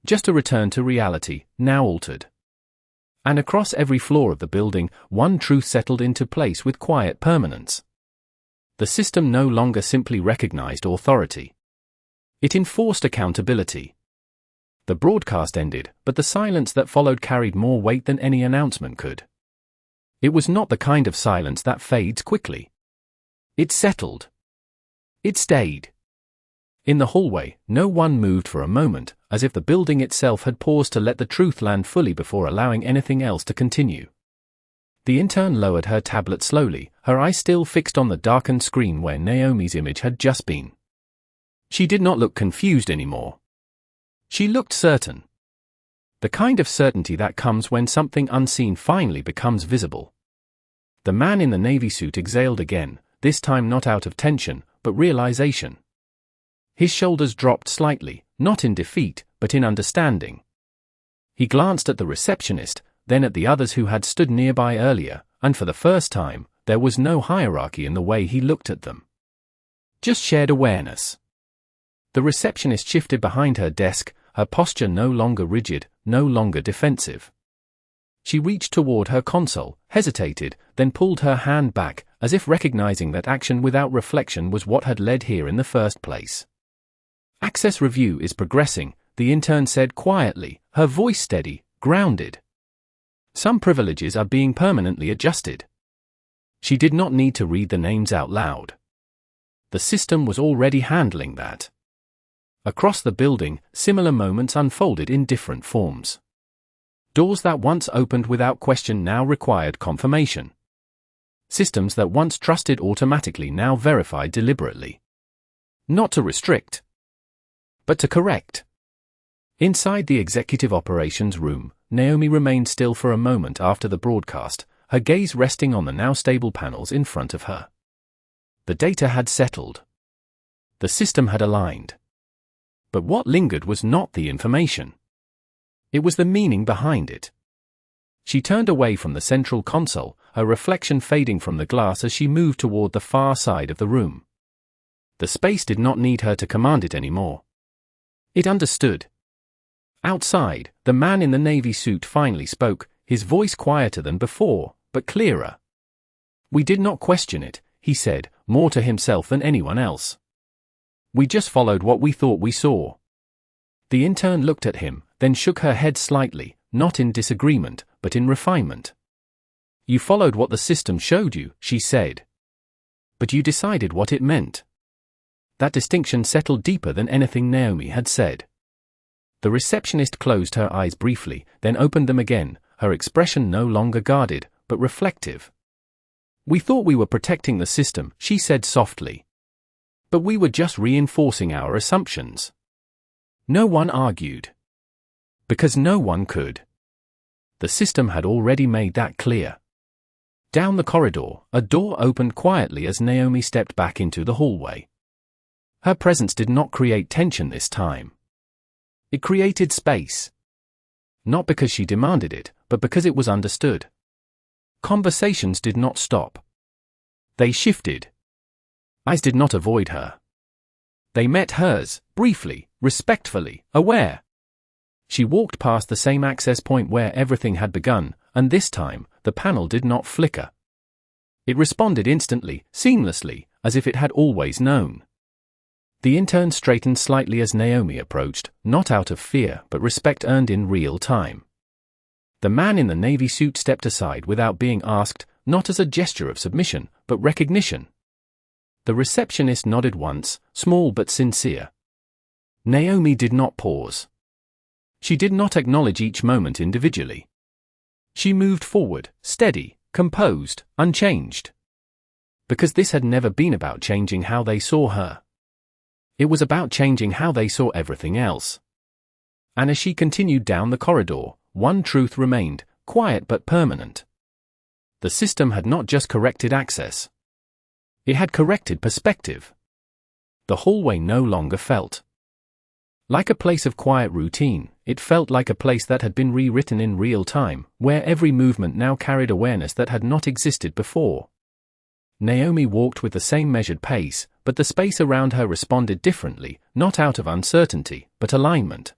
Just a return to reality, now altered. And across every floor of the building, one truth settled into place with quiet permanence. The system no longer simply recognized authority. It enforced accountability. The broadcast ended, but the silence that followed carried more weight than any announcement could. It was not the kind of silence that fades quickly. It settled. It stayed. In the hallway, no one moved for a moment, as if the building itself had paused to let the truth land fully before allowing anything else to continue. The intern lowered her tablet slowly, her eyes still fixed on the darkened screen where Naomi's image had just been. She did not look confused anymore. She looked certain. The kind of certainty that comes when something unseen finally becomes visible. The man in the navy suit exhaled again, this time not out of tension, but realization. His shoulders dropped slightly, not in defeat, but in understanding. He glanced at the receptionist, then at the others who had stood nearby earlier, and for the first time, there was no hierarchy in the way he looked at them. Just shared awareness. The receptionist shifted behind her desk, her posture no longer rigid, no longer defensive. She reached toward her console, hesitated, then pulled her hand back, as if recognizing that action without reflection was what had led here in the first place. Access review is progressing, the intern said quietly, her voice steady, grounded. Some privileges are being permanently adjusted. She did not need to read the names out loud. The system was already handling that. Across the building, similar moments unfolded in different forms. Doors that once opened without question now required confirmation. Systems that once trusted automatically now verified deliberately. Not to restrict, but to correct. Inside the executive operations room, Naomi remained still for a moment after the broadcast, her gaze resting on the now stable panels in front of her. The data had settled. The system had aligned. But what lingered was not the information. It was the meaning behind it. She turned away from the central console, her reflection fading from the glass as she moved toward the far side of the room. The space did not need her to command it anymore. It understood. Outside, the man in the navy suit finally spoke, his voice quieter than before, but clearer. We did not question it, he said, more to himself than anyone else. We just followed what we thought we saw. The intern looked at him, then shook her head slightly, not in disagreement, but in refinement. You followed what the system showed you, she said. But you decided what it meant. That distinction settled deeper than anything Naomi had said. The receptionist closed her eyes briefly, then opened them again, her expression no longer guarded, but reflective. We thought we were protecting the system, she said softly. But we were just reinforcing our assumptions. No one argued. Because no one could. The system had already made that clear. Down the corridor, a door opened quietly as Naomi stepped back into the hallway. Her presence did not create tension this time. It created space. Not because she demanded it, but because it was understood. Conversations did not stop. They shifted. Eyes did not avoid her. They met hers, briefly, respectfully, aware. She walked past the same access point where everything had begun, and this time, the panel did not flicker. It responded instantly, seamlessly, as if it had always known. The intern straightened slightly as Naomi approached, not out of fear but respect earned in real time. The man in the navy suit stepped aside without being asked, not as a gesture of submission, but recognition. The receptionist nodded once, small but sincere. Naomi did not pause. She did not acknowledge each moment individually. She moved forward, steady, composed, unchanged. Because this had never been about changing how they saw her. It was about changing how they saw everything else. And as she continued down the corridor, one truth remained, quiet but permanent. The system had not just corrected access. It had corrected perspective. The hallway no longer felt like a place of quiet routine, it felt like a place that had been rewritten in real time, where every movement now carried awareness that had not existed before. Naomi walked with the same measured pace, but the space around her responded differently, not out of uncertainty, but alignment.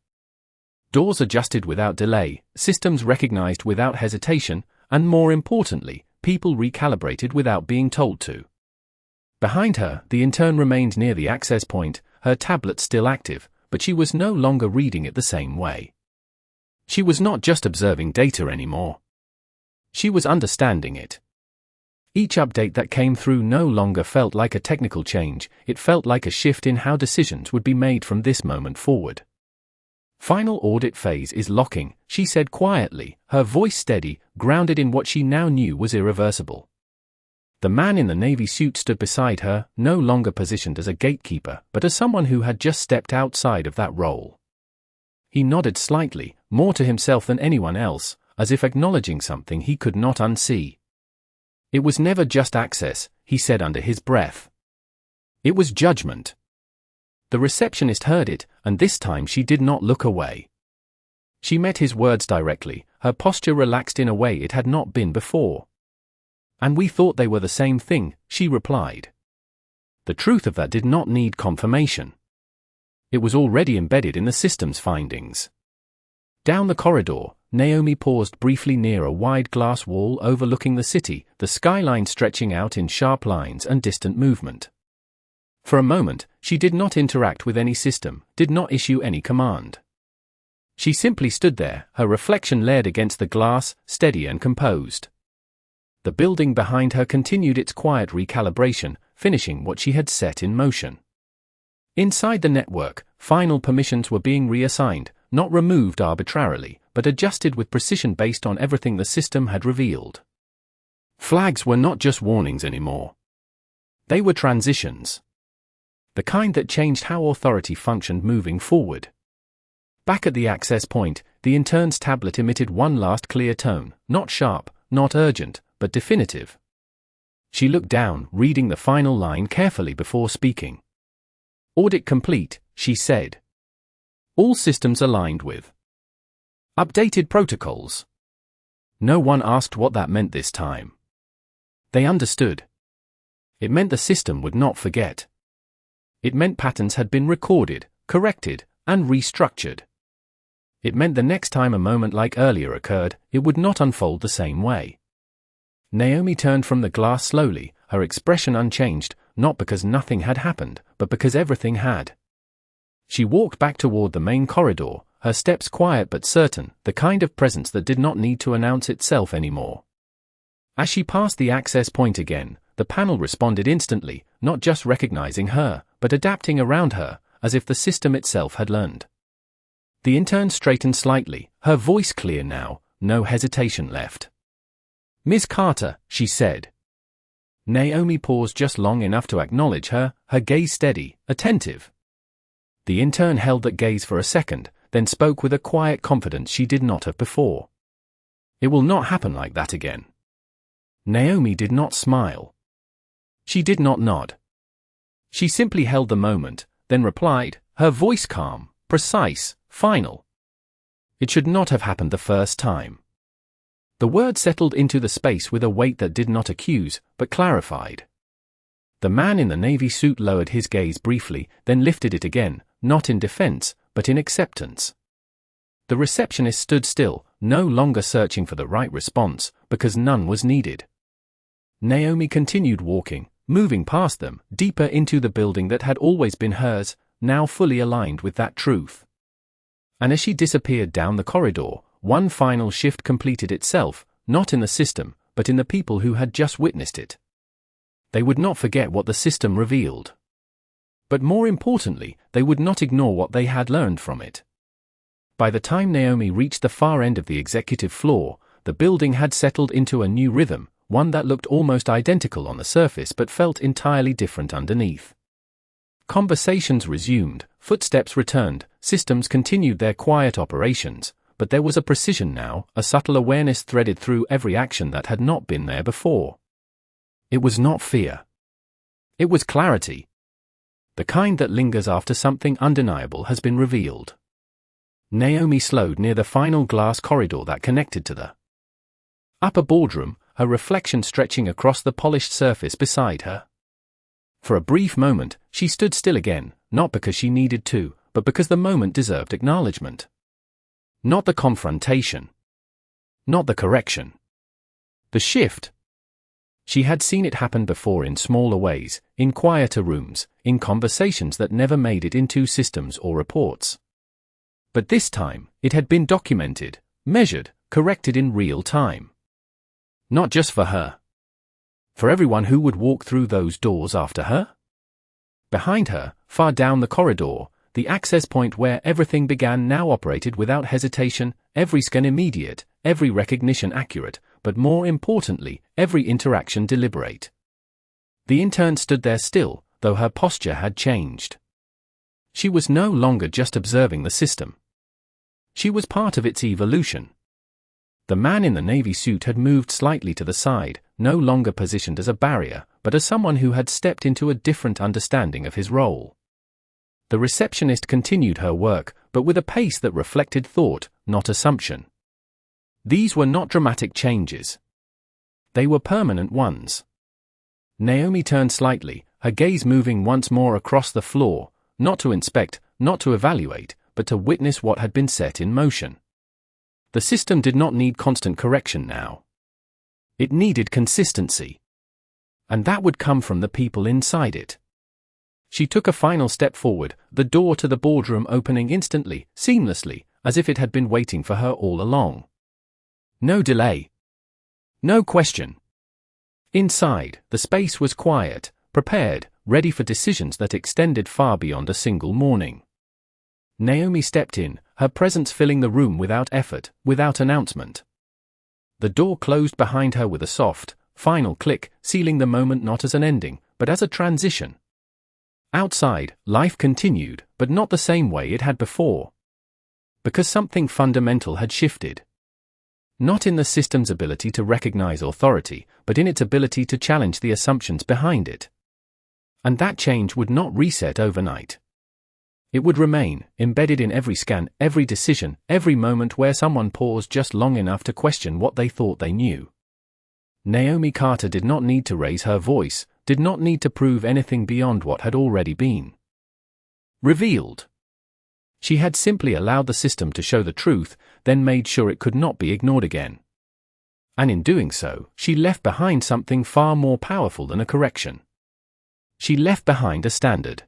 Doors adjusted without delay, systems recognized without hesitation, and more importantly, people recalibrated without being told to. Behind her, the intern remained near the access point, her tablet still active, but she was no longer reading it the same way. She was not just observing data anymore. She was understanding it. Each update that came through no longer felt like a technical change, it felt like a shift in how decisions would be made from this moment forward. "Final audit phase is locking," she said quietly, her voice steady, grounded in what she now knew was irreversible. The man in the navy suit stood beside her, no longer positioned as a gatekeeper, but as someone who had just stepped outside of that role. He nodded slightly, more to himself than anyone else, as if acknowledging something he could not unsee. "It was never just access," he said under his breath. "It was judgment." The receptionist heard it, and this time she did not look away. She met his words directly, her posture relaxed in a way it had not been before. "And we thought they were the same thing," she replied. The truth of that did not need confirmation. It was already embedded in the system's findings. Down the corridor, Naomi paused briefly near a wide glass wall overlooking the city, the skyline stretching out in sharp lines and distant movement. For a moment, she did not interact with any system, did not issue any command. She simply stood there, her reflection layered against the glass, steady and composed. The building behind her continued its quiet recalibration, finishing what she had set in motion. Inside the network, final permissions were being reassigned, not removed arbitrarily, but adjusted with precision based on everything the system had revealed. Flags were not just warnings anymore. They were transitions. The kind that changed how authority functioned moving forward. Back at the access point, the intern's tablet emitted one last clear tone, not sharp, not urgent, but definitive. She looked down, reading the final line carefully before speaking. "Audit complete," she said. "All systems aligned with updated protocols." No one asked what that meant this time. They understood. It meant the system would not forget. It meant patterns had been recorded, corrected, and restructured. It meant the next time a moment like earlier occurred, it would not unfold the same way. Naomi turned from the glass slowly, her expression unchanged, not because nothing had happened, but because everything had. She walked back toward the main corridor, her steps quiet but certain, the kind of presence that did not need to announce itself anymore. As she passed the access point again, the panel responded instantly, not just recognizing her, but adapting around her, as if the system itself had learned. The intern straightened slightly, her voice clear now, no hesitation left. "Miss Carter," she said. Naomi paused just long enough to acknowledge her, her gaze steady, attentive. The intern held that gaze for a second, then spoke with a quiet confidence she did not have before. "It will not happen like that again." Naomi did not smile. She did not nod. She simply held the moment, then replied, her voice calm, precise, final. "It should not have happened the first time." The word settled into the space with a weight that did not accuse, but clarified. The man in the navy suit lowered his gaze briefly, then lifted it again, not in defense, but in acceptance. The receptionist stood still, no longer searching for the right response, because none was needed. Naomi continued walking, moving past them, deeper into the building that had always been hers, now fully aligned with that truth. And as she disappeared down the corridor, one final shift completed itself, not in the system, but in the people who had just witnessed it. They would not forget what the system revealed. But more importantly, they would not ignore what they had learned from it. By the time Naomi reached the far end of the executive floor, the building had settled into a new rhythm, one that looked almost identical on the surface but felt entirely different underneath. Conversations resumed, footsteps returned, systems continued their quiet operations, but there was a precision now, a subtle awareness threaded through every action that had not been there before. It was not fear. It was clarity. The kind that lingers after something undeniable has been revealed. Naomi slowed near the final glass corridor that connected to the upper boardroom, her reflection stretching across the polished surface beside her. For a brief moment, she stood still again, not because she needed to, but because the moment deserved acknowledgement. Not the confrontation. Not the correction. The shift. She had seen it happen before in smaller ways, in quieter rooms, in conversations that never made it into systems or reports. But this time, it had been documented, measured, corrected in real time. Not just for her. For everyone who would walk through those doors after her? Behind her, far down the corridor, the access point where everything began now operated without hesitation, every scan immediate, every recognition accurate, but more importantly, every interaction deliberate. The intern stood there still, though her posture had changed. She was no longer just observing the system. She was part of its evolution. The man in the navy suit had moved slightly to the side, no longer positioned as a barrier, but as someone who had stepped into a different understanding of his role. The receptionist continued her work, but with a pace that reflected thought, not assumption. These were not dramatic changes. They were permanent ones. Naomi turned slightly, her gaze moving once more across the floor, not to inspect, not to evaluate, but to witness what had been set in motion. The system did not need constant correction now. It needed consistency. And that would come from the people inside it. She took a final step forward, the door to the boardroom opening instantly, seamlessly, as if it had been waiting for her all along. No delay. No question. Inside, the space was quiet, prepared, ready for decisions that extended far beyond a single morning. Naomi stepped in, her presence filling the room without effort, without announcement. The door closed behind her with a soft, final click, sealing the moment not as an ending, but as a transition. Outside, life continued, but not the same way it had before. Because something fundamental had shifted. Not in the system's ability to recognize authority, but in its ability to challenge the assumptions behind it. And that change would not reset overnight. It would remain, embedded in every scan, every decision, every moment where someone paused just long enough to question what they thought they knew. Naomi Carter did not need to raise her voice, did not need to prove anything beyond what had already been revealed. She had simply allowed the system to show the truth, then made sure it could not be ignored again. And in doing so, she left behind something far more powerful than a correction. She left behind a standard.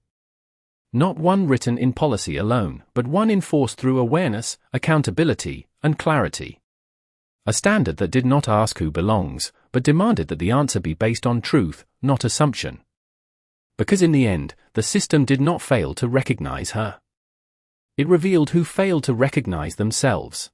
Not one written in policy alone, but one enforced through awareness, accountability, and clarity. A standard that did not ask who belongs, but demanded that the answer be based on truth, not assumption. Because in the end, the system did not fail to recognize her. It revealed who failed to recognize themselves.